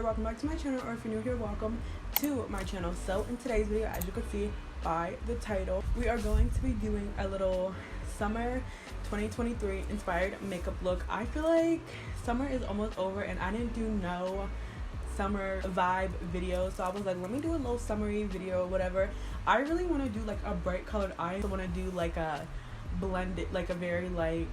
welcome back to my channel, or if you're new here, welcome to my channel. So in today's video, as you can see by the title, we are going to be doing a little summer 2023 inspired makeup look. I feel like summer is almost over and I didn't do no summer vibe video, so I was like, let me do a little summery video or whatever. I really want to do like a bright colored eye. I want to do like a blended, like a very like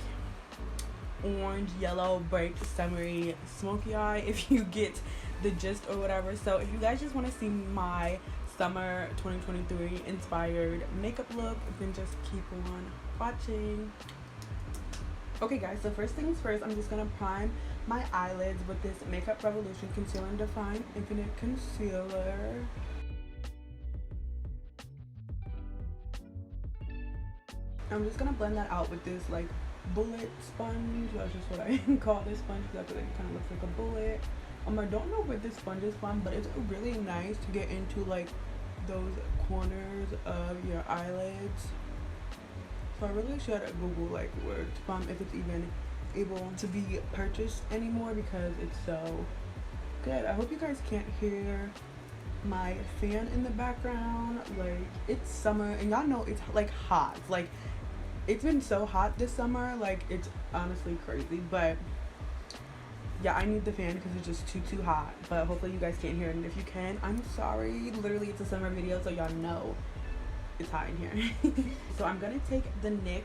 orange, yellow, bright, summery, smoky eye, if you get the gist or whatever. So if you guys just want to see my summer 2023 inspired makeup look, then just keep on watching. Okay guys, so first things first, I'm just gonna prime my eyelids with this Makeup Revolution Concealer and Define Infinite Concealer. I'm just gonna blend that out with this like bullet sponge. That's just what I call this sponge because I feel like it kind of looks like a bullet. I don't know where this sponge is from, but it's really nice to get into like those corners of your eyelids. So I really should Google like where it's from, if it's even able to be purchased anymore, because it's so good. I hope you guys can't hear my fan in the background. Like, it's summer and y'all know it's like hot. Like, it's been so hot this summer, like it's honestly crazy. But yeah, I need the fan because it's just too hot. But hopefully you guys can't hear it, and if you can, I'm sorry. Literally, it's a summer video, so y'all know it's hot in here. So I'm gonna take the NYX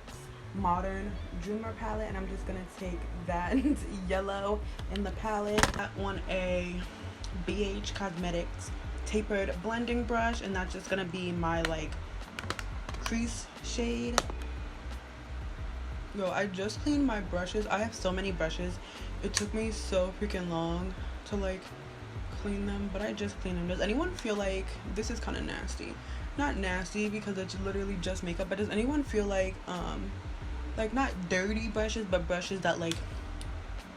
Modern Dreamer palette, and I'm just gonna take that yellow in the palette on a BH Cosmetics tapered blending brush, and that's just gonna be my like crease shade. Yo, I just cleaned my brushes. I have so many brushes. It took me so freaking long to like clean them, but I just cleaned them. Does anyone feel like this is kind of nasty? Not nasty because it's literally just makeup, but does anyone feel like not dirty brushes, but brushes that like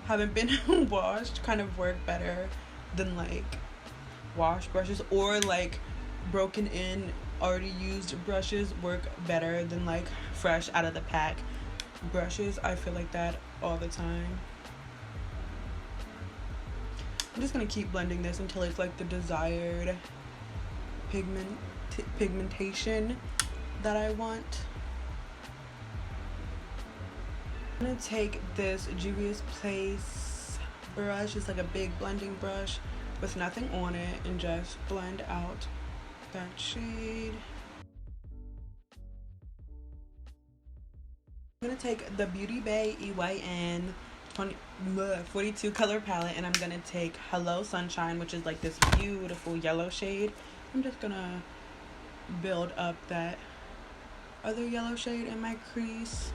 haven't been washed kind of work better than like washed brushes, or like broken in already used brushes work better than like fresh out of the pack brushes? I feel like that all the time. I'm just gonna keep blending this until it's like the desired pigmentation that I want. I'm gonna take this Juvia's Place brush. It's like a big blending brush with nothing on it, and just blend out that shade. I'm gonna take the Beauty Bay EYN 42 color palette, and I'm gonna take Hello Sunshine, which is like this beautiful yellow shade. I'm just gonna build up that other yellow shade in my crease.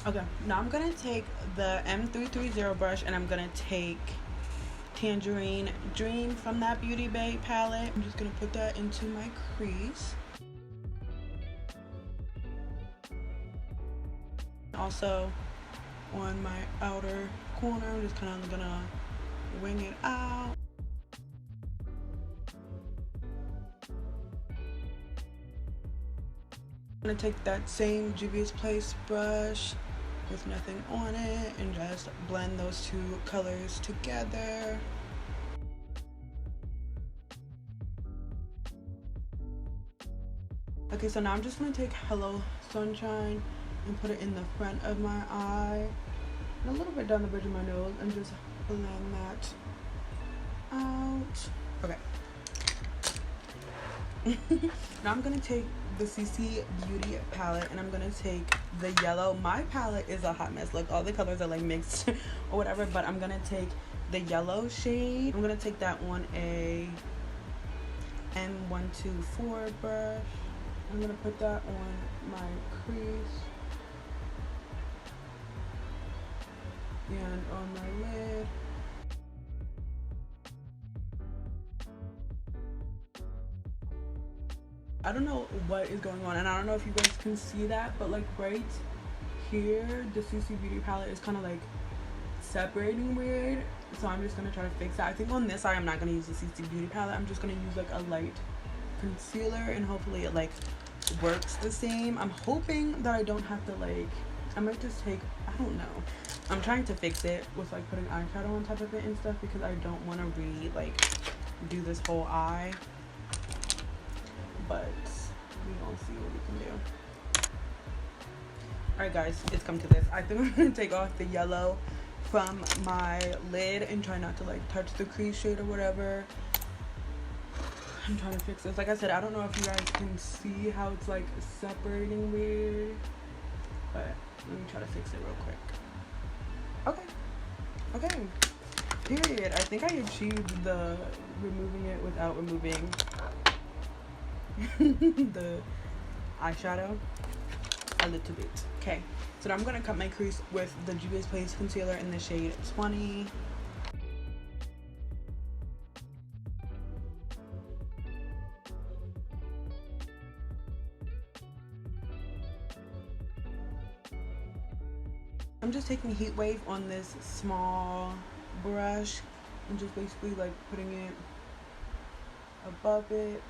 Okay, now I'm gonna take the M330 brush, and I'm gonna take Tangerine Dream from that Beauty Bay palette. I'm just gonna put that into my crease. Also on my outer corner, I'm just kind of gonna wing it out. I'm gonna take that same Juvia's Place brush with nothing on it and just blend those two colors together. Okay, so now I'm just gonna take Hello Sunshine and put it in the front of my eye and a little bit down the bridge of my nose, and just blend that out. Okay. Now I'm gonna take the CC Beauty palette, and I'm gonna take the yellow. My palette is a hot mess. Like, all the colors are like mixed or whatever, but I'm gonna take the yellow shade. I'm gonna take that on a M124 brush. I'm gonna put that on my crease and on my lid. I don't know what is going on, and I don't know if you guys can see that, but like right here, the CC Beauty palette is kind of like separating weird, so I'm just gonna try to fix that. I think on this side I'm not gonna use the CC Beauty palette. I'm just gonna use like a light concealer, and hopefully it like works the same. I'm hoping that I don't have to like, I might just take, I don't know. I'm trying to fix it with like putting eyeshadow on top of it and stuff because I don't want to like do this whole eye. But we gonna see what we can do. Alright guys, it's come to this. I think I'm gonna take off the yellow from my lid and try not to like touch the crease shade or whatever. I'm trying to fix this. Like I said, I don't know if you guys can see how it's like separating weird, but let me try to fix it real quick. Okay, period. I think I achieved the removing it without removing the eyeshadow a little bit. Okay, so now I'm gonna cut my crease with the Juvia's Place concealer in the shade 20. I'm just taking Heat Wave on this small brush and just basically like putting it above it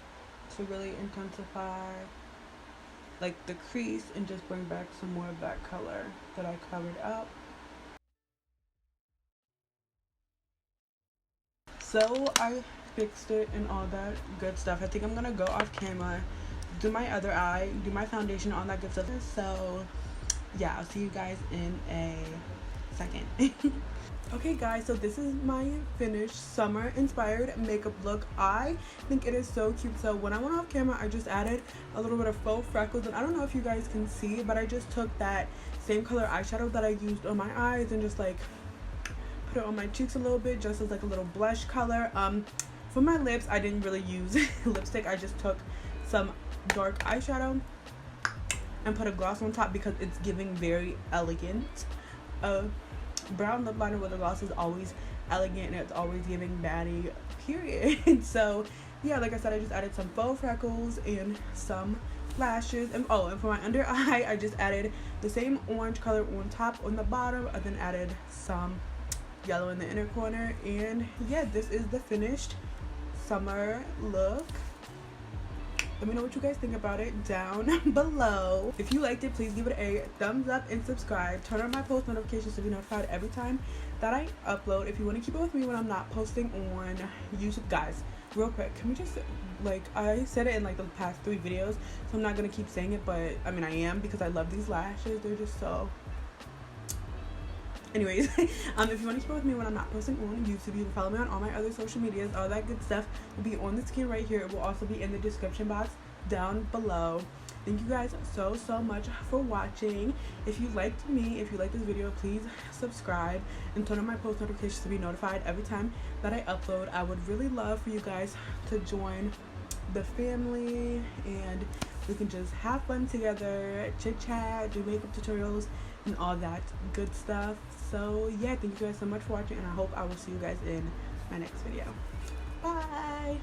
to really intensify like the crease and just bring back some more of that color that I covered up. So I fixed it and all that good stuff. I think I'm gonna go off camera, do my other eye, do my foundation, all that good stuff. So yeah, I'll see you guys in a second. Okay guys, so this is my finished summer inspired makeup look. I think it is so cute. So when I went off camera, I just added a little bit of faux freckles, and I don't know if you guys can see, but I just took that same color eyeshadow that I used on my eyes and just like put it on my cheeks a little bit, just as like a little blush color. For my lips, I didn't really use lipstick. I just took some dark eyeshadow and put a gloss on top because it's giving very elegant. Brown lip liner with a gloss is always elegant and it's always giving baddie, period. So yeah, like I said, I just added some faux freckles and some lashes, and and for my under eye, I just added the same orange color on top on the bottom, and then added some yellow in the inner corner. And yeah, this is the finished summer look. Let me know what you guys think about it down below. If you liked it, please give it a thumbs up and subscribe. Turn on my post notifications to be notified every time that I upload. If you want to keep it with me when I'm not posting on YouTube. Guys, real quick, can we just, like, I said it in like the past 3 videos, so I'm not gonna keep saying it, but I mean I am, because I love these lashes. They're just so, anyways. If you want to keep up with me when I'm not posting on YouTube, you can follow me on all my other social medias. All that good stuff will be on the screen right here. It will also be in the description box down below. Thank you guys so much for watching. If you liked me, if you liked this video, please subscribe and turn on my post notifications to be notified every time that I upload. I would really love for you guys to join the family, and we can just have fun together, chit chat, do makeup tutorials and all that good stuff. So yeah, thank you guys so much for watching, and I hope I will see you guys in my next video. Bye.